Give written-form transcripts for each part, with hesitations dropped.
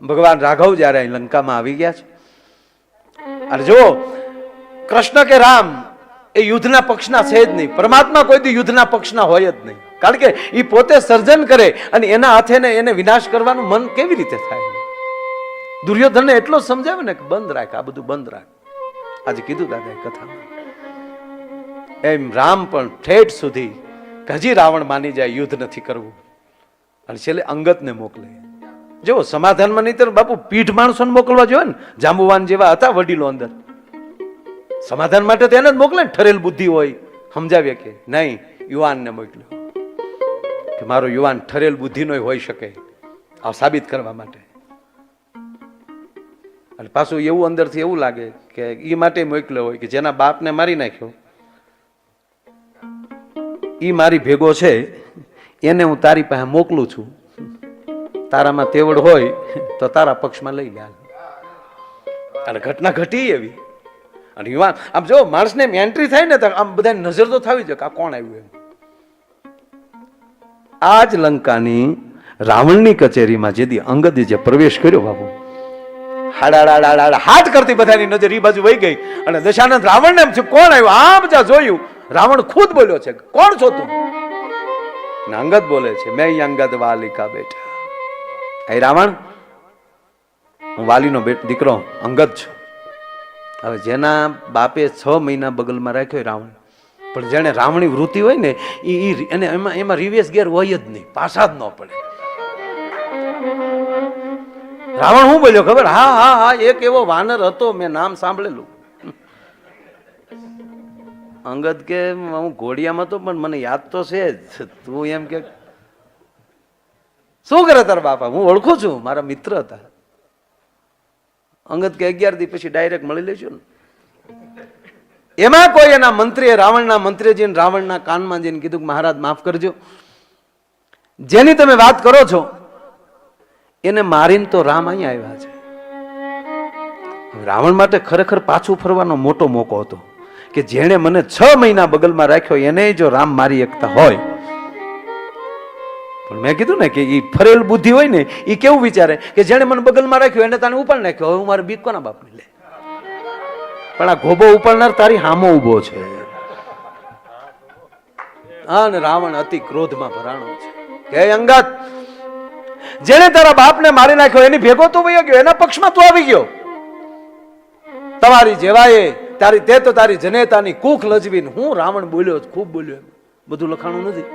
ભગવાન રાઘવ જયારે અહીં લંકામાં આવી ગયા છે, અને જો કૃષ્ણ કે રામ એ યુદ્ધના પક્ષના છે જ નહીં. પરમાત્મા કોઈ દી યુદ્ધના પક્ષના હોય જ નહીં, કારણ કે એ પોતે સર્જન કરે અને એના હાથે એને વિનાશ કરવાનું મન કેવી રીતે થાય? દુર્યોધનને એટલો સમજાવે ને કે બંધ રાખ, આ બધું બંધ રાખ. આજે કીધું દાદા કથામાં, એમ રામ પણ ઠેઠ સુધી હજી રાવણ માની જાય યુદ્ધ નથી કરવું, અને છેલ્લે અંગદને મોકલે. જો સમાધાનમાં નહીં તો બાપુ પીઠ માણસોને મોકલવા જોઈએ ને, જાંબુવાન જેવા હતા વડીલો અંદર, સમાધાન માટે તો એને જ મોકલે ને, ઠરેલ બુદ્ધિ હોય સમજાવીએ કે નહીં. યુવાનને મોકલ્યો કે મારો યુવાન ઠરેલ બુદ્ધિનો હોઈ શકે, આ સાબિત કરવા માટે. અને પાછું એવું અંદરથી એવું લાગે કે એ માટે મોકલ્યો હોય કે જેના બાપને મારી નાખ્યો એ મારી ભેગો છે, એને હું તારી પાસે મોકલું છું, તારામાં તેવડ હોય તો તારા પક્ષમાં લઈ લે. અને ઘટના ઘટી એવી. અને યુવાન આમ જો માણસને એન્ટ્રી થાય ને તો આમ બધા નજર તો થવી જોઈએ કે આ કોણ આવ્યું એમ. આ જ લંકાની રાવણની કચેરીમાં જેથી અંગદે જે પ્રવેશ કર્યો બાબુ, હાટ કરતી બધાની નજર એ બાજુ વહી ગઈ. અને દશાનંદ રાવણને એમ છે કોણ આવ્યું, આમ જ્યાં જોયું રાવણ ખુદ બોલ્યો છે કોણ છો તું? અંગદ બોલે છે મેં અંગદ વાલિકા બેટા. એ રાવણ, હું વાલીનો દીકરો અંગદ છું. હવે જેના બાપે 6 મહિના બગલમાં રાખ્યો રાવણ, પણ જેને રાવણી વૃત્તિ હોય ને એને એમાં રિવેશ ગેર હોય જ નહીં, પાછા જ ન પડે. રાવણ હું બોલ્યો ખબર? હા હા હા, એક એવો વાનર હતો, મેં નામ સાંભળેલું. અંગદ કે હું ઘોડિયામાં તો પણ મને યાદ તો છે જ. તું એમ કે શું કરે તારા બાપા? હું ઓળખું છું, મારા મિત્ર હતા. અંગદ કે 11 દી પછી ડાયરેક્ટ મળી લેશું ને. એમાં કોઈ એના મંત્રીએ, રાવણના મંત્રીએ જઈને રાવણના કાનમાં જઈને કીધું કે મહારાજ માફ કરજો, જેની તમે વાત કરો છો એને મારીને તો રામ અહીંયા આવ્યા છે. રાવણ માટે ખરેખર પાછું ફરવાનો મોટો મોકો હતો કે જેણે મને 6 મહિના બગલમાં રાખ્યો એને જો રામ મારી એકતા હોય. પણ મેં કીધું ને કે એ ફરેલ બુદ્ધિ હોય ને એ કેવું વિચારે કે જેણે મને બગલમાં રાખ્યો એને તાને ઉપાડ નાખ્યો, હવે હું મારે બીક કોના બાપને લે? પણ આ ગોબો ઉપાડનાર તારી હામો ઉભો છે. અને રાવણ અતિ ક્રોધમાં ભરાણો છે કે અંગદ, જેને તારા બાપને મારી નાખ્યો એની ભેગો તો વયો ગયો, એના પક્ષમાં તું આવી ગયો. તમારી જેવાએ તે તો તારી જનેતાની કુખ લજવીને. હું રાવણ બોલ્યો, ખૂબ બોલ્યો, બધું લખાણું નથી,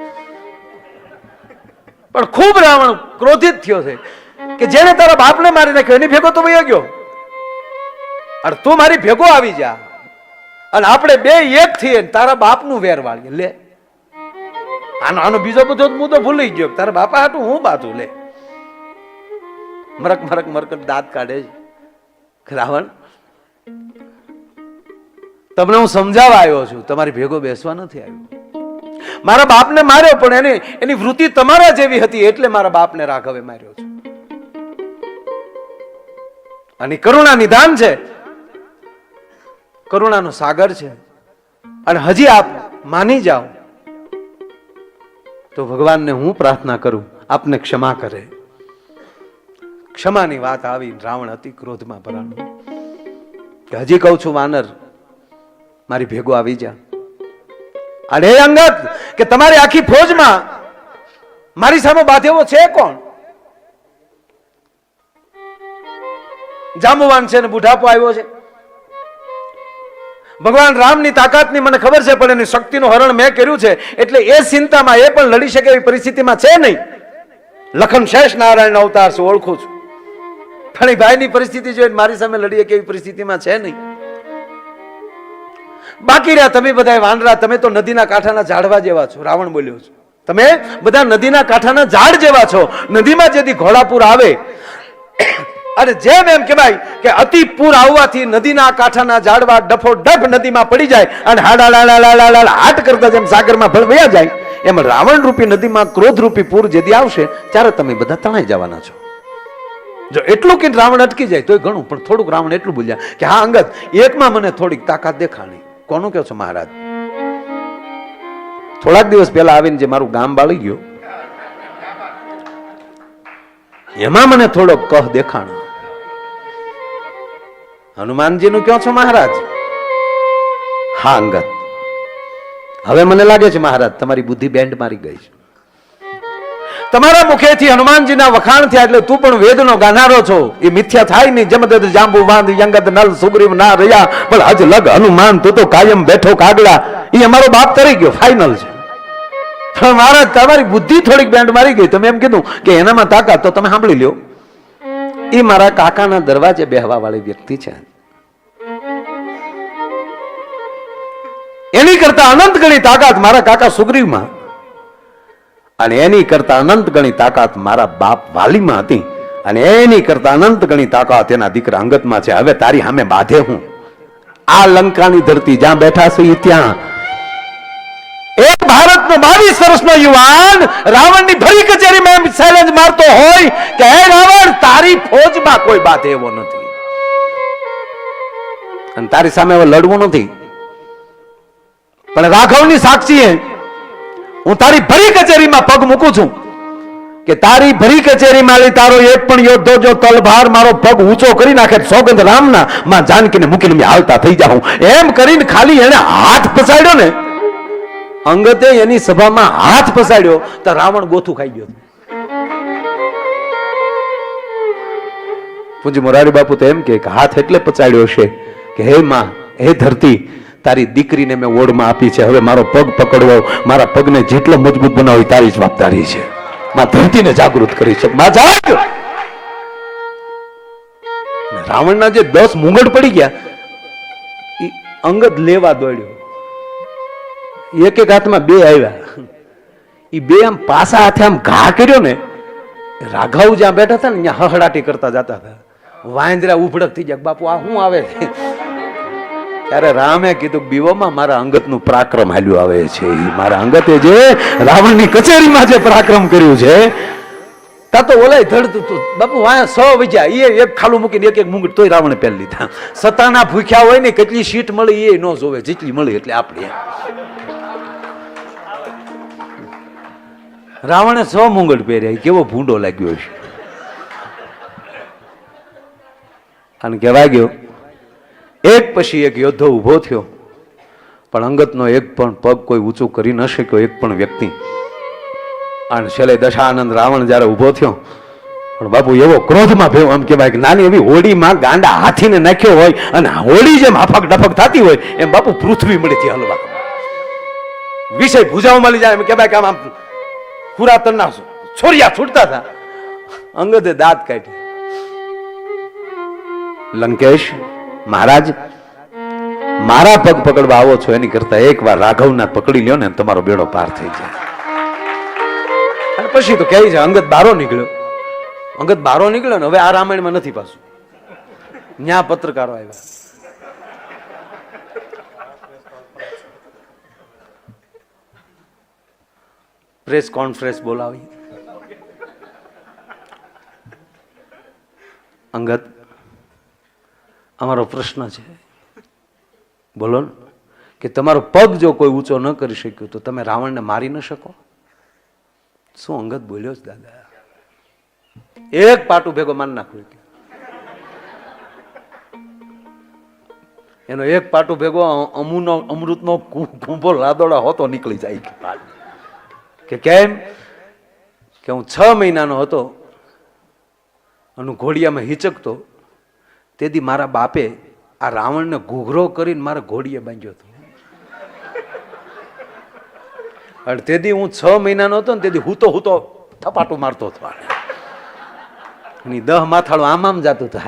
પણ ખૂબ રાવણ ક્રોધિત થયો છે કે જેને તારા બાપને મારી નાખ્યો એની ભેગો તો વયો ગયો, અને તું મારી ભેગો આવી જા અને આપણે બે એક થઈએ તારા બાપનું વેર વાળીએ. લે આનો બીજો બધો મુદ્દો ભૂલી ગયો, તારા બાપા હાટું હું બાતું લે. મરક મરક મરકટ દાંત કાઢે છે. રાવણ, તમને હું સમજાવવા આવ્યો છું, તમારી ભેગો બેસવા નથી આવ્યો. મારા બાપને માર્યો પણ એની વૃત્તિ તમારા જેવી હતી એટલે મારા બાપને રાઘવે માર્યો છે. અને કરુણા નિધાન છે, કરુણાનો સાગર છે. અને હજી આપ માની જાઓ તો ભગવાનને હું પ્રાર્થના કરું આપને ક્ષમા કરે. ક્ષમાની વાત આવી, રાવણ અતિ ક્રોધમાં ભરાણો કે હજી કહું છું વાનર, મારી ભેગો આવી જા. અને અંગદ કે તમારી આખી ફોજમાં મારી સામે બાધેવો છે કોણ? જાંબુવાન છે ને બુઢાપો આવ્યો છે. ભગવાન રામની તાકાતની મને ખબર છે, પણ એની શક્તિનું હરણ મેં કર્યું છે એટલે એ ચિંતામાં એ પણ લડી શકે એવી પરિસ્થિતિમાં છે નહીં. લખન શેષ નારાયણ અવતાર છે, ઓળખું છું, પણ એ ભાઈની પરિસ્થિતિ જોઈને મારી સામે લડી શકે એવી પરિસ્થિતિમાં છે નહીં. બાકી રહ્યા તમે બધા વાનરા, તમે તો નદીના કાંઠાના ઝાડવા જેવા છો. રાવણ બોલ્યો છે તમે બધા નદીના કાંઠાના ઝાડ જેવા છો. નદીમાં જેથી ઘોડાપૂર આવે અને જેમ એમ કહેવાય કે અતિ પૂર આવવાથી નદીના કાંઠાના ઝાડવા ડફો ડફ નદીમાં પડી જાય અને હાટ કરતા જેમ સાગરમાં ભળવયા જાય, એમ રાવણ રૂપી નદીમાં ક્રોધ રૂપી પૂર જેથી આવશે ત્યારે તમે બધા તણાઈ જવાના છો. જો એટલું કે રાવણ અટકી જાય તોય ઘણું, પણ થોડુંક રાવણ એટલું બોલ્યા કે હા અંગદ, એકમાં મને થોડીક તાકાત દેખાણી. કોનું કહો છો મહારાજ? થોડાક દિવસ પહેલા આવીને જે મારું ગામ બાળી ગયો એમાં મને થોડો કહ દેખાણો. હનુમાનજી નું ક્યાં છો મહારાજ? હા અંગદ, હવે મને લાગે છે મહારાજ તમારી બુદ્ધિ બેન્ડ મારી ગઈ છે. તમારા મુખેથી હનુમાનજીના વખાણ થયા એટલે તું પણ વેદનો ગાનારો છો. એ મિથ્યા થાય નહીં. જમદત જાંબુ વાંદ યંગત નલ સુગ્રીવ ના રહ્યા પણ હજ લગ હનુમાન તું તો કાયમ બેઠો કાગડા. એ અમારો બાપ તરી ગયો, ફાઇનલ છે. પણ મહારાજ તમારી બુદ્ધિ થોડીક બેન્ડ મારી ગઈ. તમે એમ કીધું કે એનામાં તાકાત, તો તમે સાંભળી લ્યો. એ મારા કાકાના દરવાજે બેહવા વાળી વ્યક્તિ છે. એની કરતા અનંત ગણી તાકાત મારા કાકા સુગ્રીવમાં, અને એની કરતા અનંત ગણી તાકાત મારા બાપ વાલીમાં હતી, અને એની કરતા અનંત ગણી તાકાત એના દીકરા અંગતમાં છે. હવે તારી સામે બાધે હું આ લંકાની ધરતી જ્યાં બેઠા છે ત્યાં એક ભારતનો 22 વર્ષનો યુવાન રાવણની ભરી કચેરીમાં એમ ચેલેન્જ મારતો હોય કે હે રાવણ, તારી ફોજમાં કોઈ બાધે એવો નથી અને તારી સામે હવે લડવું નથી. પણ રાઘવની સાક્ષીએ હું તારી ભરી કચેરીમાં પગ મૂકું છું કે તારી ભરી કચેરીમાં તારો એક પણ યોદ્ધો જો તલભાર મારો પગ ઊંચો કરી નાખે, સોગંદ રામના માં જાનકીને મૂકીને મેં હાલતા થઈ જાઉં. એમ કરીને ખાલી એને હાથ પસાડ્યો ને, અંગતે એની સભામાં હાથ પસાડ્યો તો રાવણ ગોથું ખાઈ ગયો. પૂજ્ય મોરારી બાપુ તો એમ કે હાથ એટલે પચાડ્યો છે કે હે માં, હે ધરતી, તારી દીકરીને મેં ઓળમાં આપી છે. હવે મારો પગ પકડવો, મારા પગને જેટલો મજબૂત બનાવી તારી જવાબદારી છે. માં ધરતીને જાગૃત કરી છે. માં જાગ. રાવણના જે 10 મુંગટ પડી ગયા એ અંગદ લેવા દોડ્યો. એક એક હાથમાં 2 આવ્યા. એ 2 આમ પાસા હાથે આમ ઘા કર્યો ને, રાઘવ જ્યાં બેઠા હતા ને ત્યાં હહડાટી કરતા જતા હતા. વાંદરા ઉભડક થઈ ગયા, બાપુ આ શું આવે છે? ત્યારે રામે કીધું બીવોમાં મારા અંગતનું પરાક્રમ હાલ્યું આવે છે. મારા અંગતે જે રાવણની કચેરીમાં જે પરાક્રમ કર્યું છે, તા તો ઓલાય ધડતું હતું. બાપુ વાયા 100 વજ્યા, એ એક ખાલું મૂકીને એક એક મુંગટ તોય રાવણે પહેરી લીધા. સતાના ભૂખ્યા હોય ને, કેટલી સીટ મળી એ ન જોવે, જેટલી મળી એટલે આપણે. રાવણે 100 મુંગટ પહેર્યા. કેવો ભૂંડો લાગ્યો છે. અને કહેવાય ગયો એક પછી એક યોદ્ધો ઉભો થયો, પણ અંગતનો એક પણ પગ કોઈ ઊંચું કરી ન શક્યો, એક પણ વ્યક્તિ. અને છેલ્લે દશાનંદ રાવણ જયારે ઉભો થયો, પણ બાપુ એવો ક્રોધમાં ભેવો, આમ કહેવાય કે નાની એવી હોડીમાં ગાંડા હાથીને નાખ્યો હોય અને હોડી જેમ હાફક ડફક થતી હોય એમ બાપુ પૃથ્વી મળીથી હલવા. વિષય ભુજાઓમાં લઈ જાય એમ કહેવાય કે આમ પુરાતનના છોરિયા છૂટતા હતા. અંગદે દાંત કાઢી, લંકેશ મહારાજ, મારા પગ પકડવા આવો છો એની કરતા એકવાર રાઘવના પકડી લ્યો ને તમારો બેડો પાર થઈ જાય. અને પછી તો કહે છે અંગદ બારો નીકળ્યો. અંગદ બારો નીકળ્યો ને હવે આ રામાયણમાં નથી પાછું. ન્યા પત્રકારો આવ્યા. પ્રેસ કોન્ફરન્સ બોલાવી. અંગદ, અમારો પ્રશ્ન છે, બોલો ને, કે તમારો પગ જો કોઈ ઊંચો ન કરી શક્યો તો તમે રાવણને મારી ન શકો? શું અંગદ બોલ્યો છે દાદા? એક પાટું ભેગો માન નાખ્યું. એનો એક પાટું ભેગો અમૃતનો કુંભો લાદોડા હોતો નીકળી જાય. કે કેમ? કે હું 6 મહિનાનો હતો અને ઘોડિયામાં હિચકતો, તેથી મારા બાપે આ રાવણને ઘૂઘરો કરીને મારા ઘોડીએ બાંધ્યો હતો. અને તેથી હું 6 મહિનાનો હતો ને તેથી હું તો થપાટું મારતો હતો. અને 10 માથાળું આમ જતું હતું.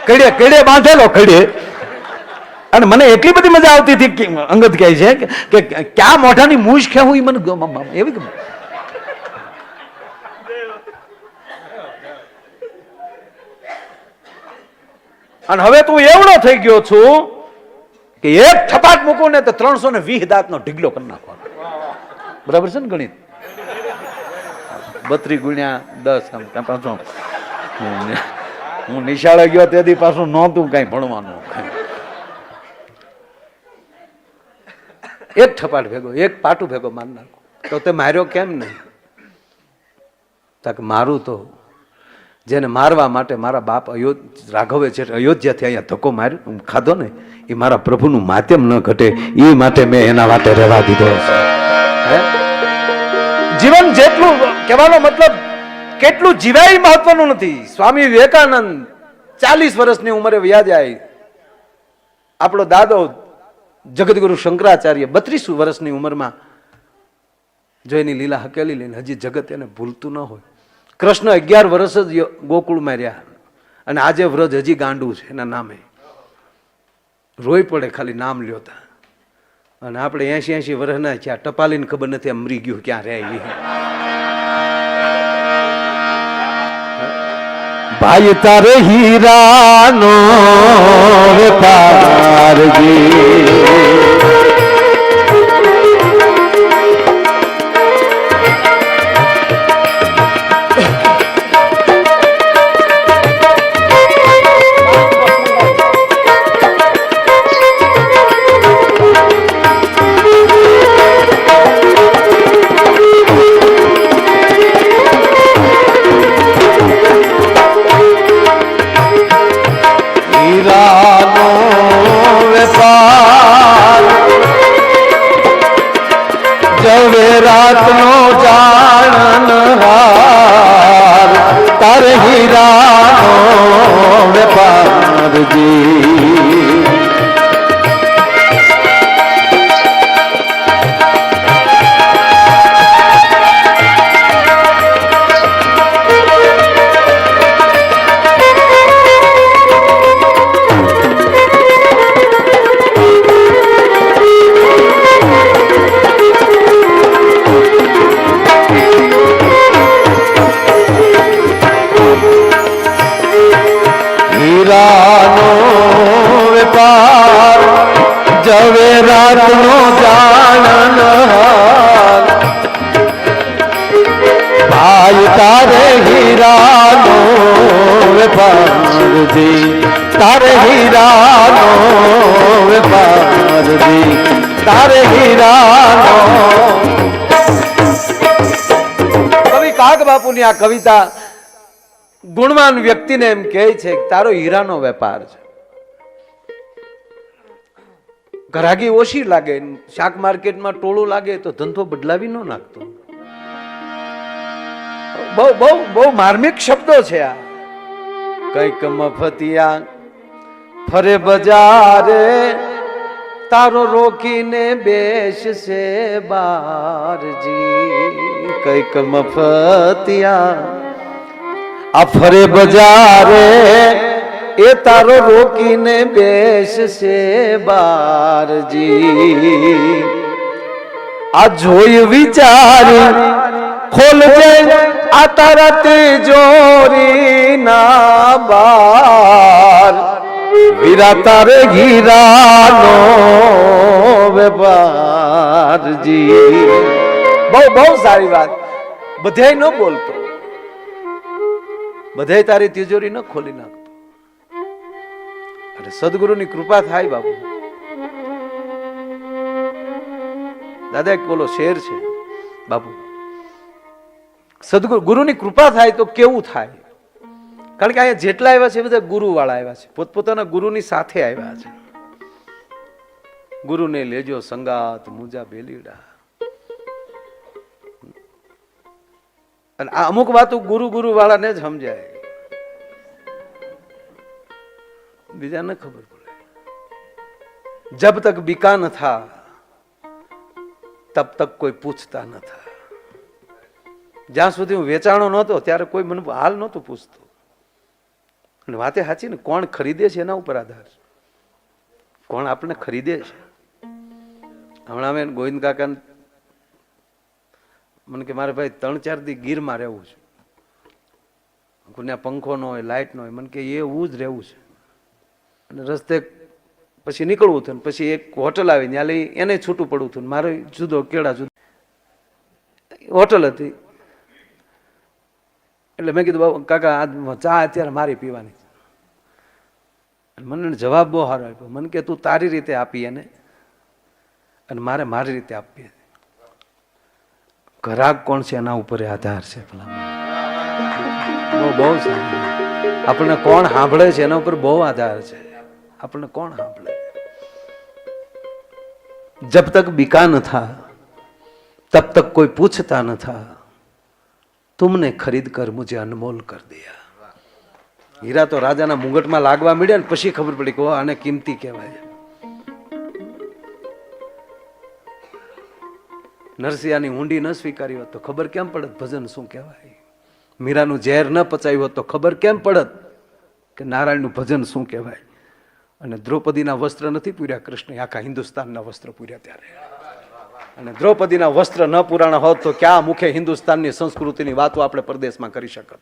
કડે કડે બાંધેલો કડે. અને મને એટલી બધી મજા આવતી હતી કે અંગદ કહે છે કે ક્યાં મોઢાની મૂછ ખેવું એ મને એવી ગમે. અને હવે તું એવડો થઈ ગયો છું કે એક થપાટ મૂકું ને તો 320 દાંતનો ઢીગલો કરી નાખવાનો. બરાબર છે ને ગણિત? 32 ગુણ્યા 10. પાછું હું નિશાળે ગયો તેથી પાછું નહોતું કઈ ભણવાનું. એક થપાટ ભેગો, એક પાટું ભેગો માર નાખો તો તે માર્યો કેમ નહીં? તક મારું તો જેને મારવા માટે મારા બાપ રાઘવે છે અયોધ્યાથી અહીંયા ધક્કો માર્યો ખાધો ને એ મારા પ્રભુનું માધ્યમ ન ઘટે એ માટે મેં એના માટે રહેવા દીધો છે. જીવન જેટલું કહેવાનો મતલબ કેટલું જીવાય મહત્વનું નથી. સ્વામી વિવેકાનંદ 40 વર્ષની ઉંમરે વ્યા જાય. આપણો દાદો જગતગુરુ શંકરાચાર્ય 32 વર્ષની ઉંમરમાં જો એની લીલા હકેલી લઈને હજી જગત એને ભૂલતું ન હોય. કૃષ્ણ 11 વર્ષ જ ગોકુળમાં રહ્યા અને આજે વ્રજ હજી ગાંડું છે એના નામે. રોઈ પડે ખાલી નામ લ્યોતા. અને આપણે 80 વર્ષના છે ટપાલીને ખબર નથી આ મરી ગયું ક્યાં રહે. ભાઈ તારે હીરાનો વેપારજી રાતનો જાણનહાર તારે હીરાનો વેપારજી. વેપાર ઝવેરાતનો જાણનહાર ભાઈ તારે હીરાનો વેપારજી તારે હીરાનો વેપારજી તારે હીરાનો. કવિ કાગ બાપુની આ કવિતા ગુણવાન વ્યક્તિને એમ કહે છે કે તારો હીરાનો વેપાર છે. ગ્રાહકી ઓછી લાગે, શાક માર્કેટમાં ટોળું લાગે તો ધંધો બદલાવી ન નાખતો. બહુ બહુ બહુ માર્મિક શબ્દો છે આ. કઈક મફતિયા ફરે બજારે તારો રોકીને બેસશે બારજી. કઈક મફતિયા આ ફરે બજારે એ તારો રોકીને બેસશે બારજી. આ જોઈ વિચારી ખોલજે આ તારા તિજોરી ના બાર વીરા તારે હીરાનો વેપારજી. બહુ બહુ સારી વાત. બધાય ન બોલતો, બધાય તારી તિજોરી ન ખોલી નાખતો. અરે સદગુરુની કૃપા થાય બાપુ. દાદા એક બોલો શેર છે બાપુ. સદગુરુ ગુરુની કૃપા થાય તો કેવું થાય? કારણ કે અહીંયા જેટલા આવ્યા છે બધા ગુરુ વાળા આવ્યા છે, પોતપોતાના ગુરુની સાથે આવ્યા છે. ગુરુને લેજો સંગાત મુજા બેલીડા. અને આ અમુક વાતો ગુરુ ગુરુ વાળાને જ સમજાય, બીજા ને ખબર પડે. જબ તક બીકા ન થા તબ તક કોઈ પૂછતા ન થા. જ્યાં સુધી હું વેચાણો નહોતો ત્યારે કોઈ મને હાલ નહોતું પૂછતું. અને વાતે સાચી ને, કોણ ખરીદે છે એના ઉપર આધાર, કોણ આપણે ખરીદે છે. હમણાં અમે ગોવિંદ કાકા મને કે મારે ભાઈ 3-4 દી ગીરમાં રહેવું છે. ત્યાં પંખો ન હોય, લાઇટ ન હોય. મને કે એવું જ રહેવું છે. અને રસ્તે પછી નીકળવું થયું. પછી એક હોટલ આવી, ત્યાં લઈ એને છૂટું પડવું થયું. મારે જુદો કેળા જુદો હોટલ હતી. એટલે મેં કીધું બાબુ કાકા આ ચા અત્યારે મારી પીવાની. મને જવાબ બહુ સારો આપ્યો. મને કે તું તારી રીતે આપી એને, અને મારે મારી રીતે આપવી. ગ્રાહક કોણ છે એના ઉપર આધાર છે. ભલા બહુ સારું. આપણને કોણ સાંભળે છે એના ઉપર બહુ આધાર છે. આપણને કોણ સાંભળે? જબ તક बिका न था तब तक कोई पूछता न था, तुमने खरीद कर मुझे अनमोल कर दिया. હીરા તો રાજાના મુંગટમાં લાગવા મળ્યા ને પછી ખબર પડી કે આને કિંમતી કહેવાય. નરસિંહાની ઊંડી ન સ્વીકારી હોત તો ખબર કેમ પડત ભજન શું કહેવાય? મીરાનું ઝેર ન પચાવ્યું હોત તો ખબર કેમ પડત કે નારાયણનું ભજન શું કહેવાય? અને દ્રૌપદીના વસ્ત્ર નથી પૂર્યા કૃષ્ણ, આખા હિન્દુસ્તાનના વસ્ત્ર પૂર્યા ત્યારે. અને દ્રૌપદીના વસ્ત્ર ન પુરાણા હોત તો ક્યાં મુખે હિન્દુસ્તાનની સંસ્કૃતિની વાતો આપણે પરદેશમાં કરી શકત?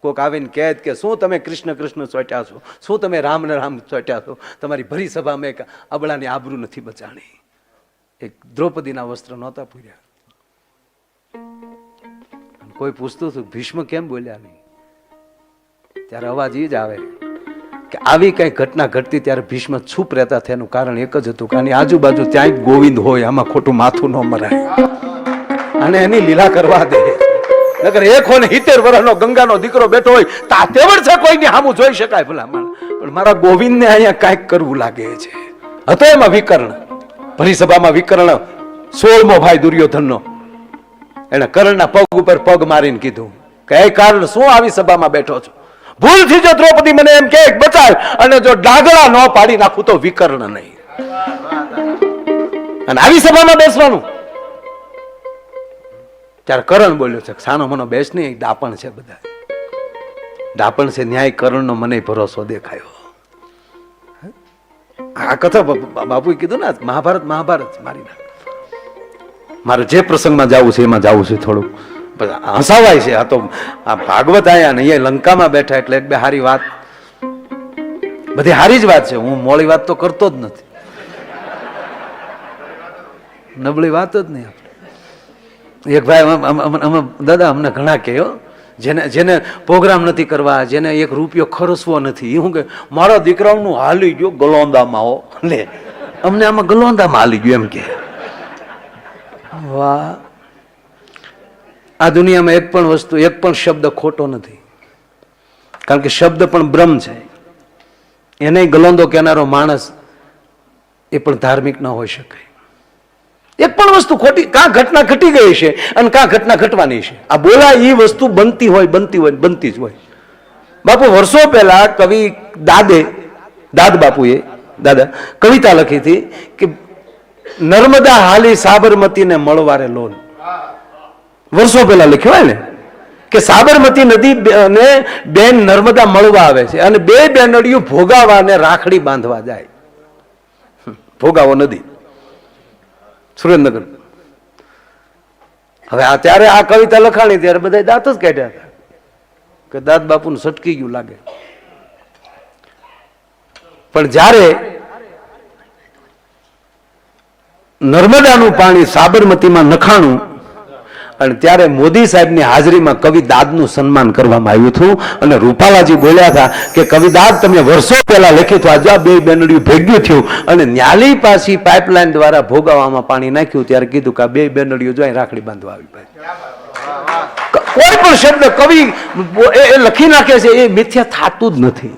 કોક આવીને કહે કે શું તમે કૃષ્ણ કૃષ્ણ ચોટ્યા છો, શું તમે રામ ને રામ ચોટ્યા છો, તમારી ભરી સભામાં એક અબળાની આબરૂ નથી બચાણી. એક દ્રૌપદીના વસ્ત્ર નહોતા પૂર્યા. કોઈ પૂછતું હતું ભીષ્મ કેમ બોલ્યા નહીં, ત્યારે અવાજ એ જ આવે કે આવી કઈ ઘટના ઘટતી ત્યારે ભીષ્મ ચૂપ રહેતા. તેનું કારણ એક જ હતું કે આની આજુબાજુ ત્યાં ગોવિંદ હોય, આમાં ખોટું માથું ન મરાય અને એની લીલા કરવા દે. નગર 170 વર્ષનો ગંગાનો દીકરો બેઠો હોય તા તેવડ છે કોઈની સામું જોઈ શકાય ભલામણ, પણ મારા ગોવિંદને અહીંયા કાંઈક કરવું લાગે છે. હતો એમાં વિકર્ણ, ભરીસભામાં વિકર્ણ 16મો ભાઈ દુર્યોધનનો, એને કર્ણના પગ ઉપર પગ મારીને કીધું કે એ કર્ણ શું આવી સભામાં બેઠો છો? ભૂલથી જો દ્રૌપદી મને એમ કે બચાવ અને જો ડાગલા ન પાડી નાખું તો વિકર્ણ નહીં. અને આવી સભામાં બેસવાનું? ત્યારે કરણ બોલ્યો છે સાનો મનો બેસ નહીં, ડાપણ છે, બધા ડાપણ છે. ન્યાય કરણનો મને ભરોસો દેખાયો. આ કથા બાપુએ કીધું ને મહાભારત મારી નાખ. મારે જે પ્રસંગમાં જવું છે એમાં જવું છે. થોડુંક હસાવાય છે. આ તો આ ભાગવત આયા ને એ લંકામાં બેઠા એટલે એક બે હારી વાત, બધી હારી જ વાત છે. હું મોડી વાત તો કરતો જ નથી, નબળી વાત જ નહીં. એક ભાઈ દાદા અમને ઘણા કહે જેને પ્રોગ્રામ નથી કરવા, જેને એક રૂપિયો ખર્ચવો નથી, એ હું કે મારા દીકરાઓનું હાલી ગયો ગલોંદામાં હો લે, અમને આમાં ગલોંદામાં હાલી ગયું એમ કે. વાહ! આ દુનિયામાં એક પણ વસ્તુ, એક પણ શબ્દ ખોટો નથી, કારણ કે શબ્દ પણ બ્રહ્મ છે. એને ગલોંદો કહેનારો માણસ એ પણ ધાર્મિક ન હોઈ શકે. એક પણ વસ્તુ ખોટી, કાં ઘટના ઘટી ગઈ છે અને કાં ઘટના ઘટવાની છે. આ બોલા એ વસ્તુ બનતી હોય બનતી જ હોય. બાપુ વર્ષો પહેલા કવિ દાદ બાપુએ કવિતા લખી હતી કે નર્મદા હાલી સાબરમતીને મળવારે લોલ. વર્ષો પહેલા લખ્યું હોય ને કે સાબરમતી નદી ને બેન નર્મદા મળવા આવે છે અને બે બેનડીઓ ભોગાવા ને રાખડી બાંધવા જાય. ભોગાવો નદી, સુરેન્દ્રનગર. હવે આ ત્યારે આ કવિતા લખાણી ત્યારે બધા દાંત જ કાઢ્યા હતા કે દાદ બાપુનું સટકી ગયું લાગે. પણ જ્યારે નર્મદાનું પાણી સાબરમતીમાં નખાણું અને ત્યારે મોદી સાહેબની હાજરીમાં કવિ દાદનું સન્માન કરવામાં આવ્યું હતું અને રૂપાલાજી બોલ્યા હતા કે કવિ દાદ તમે વર્ષો પહેલા લખ્યું હતું, આજે બે બેનડીયું ભેગ્યું થયું અને ન્યાલી પાછી પાઇપલાઇન દ્વારા ભોગાવામાં પાણી નાખ્યું ત્યારે કીધું કે આ બે બેનડીઓ જો રાખડી બાંધવા આવી. કોઈ પણ શબ્દ કવિ એ લખી નાખે છે એ મિથ્યા થતું જ નથી.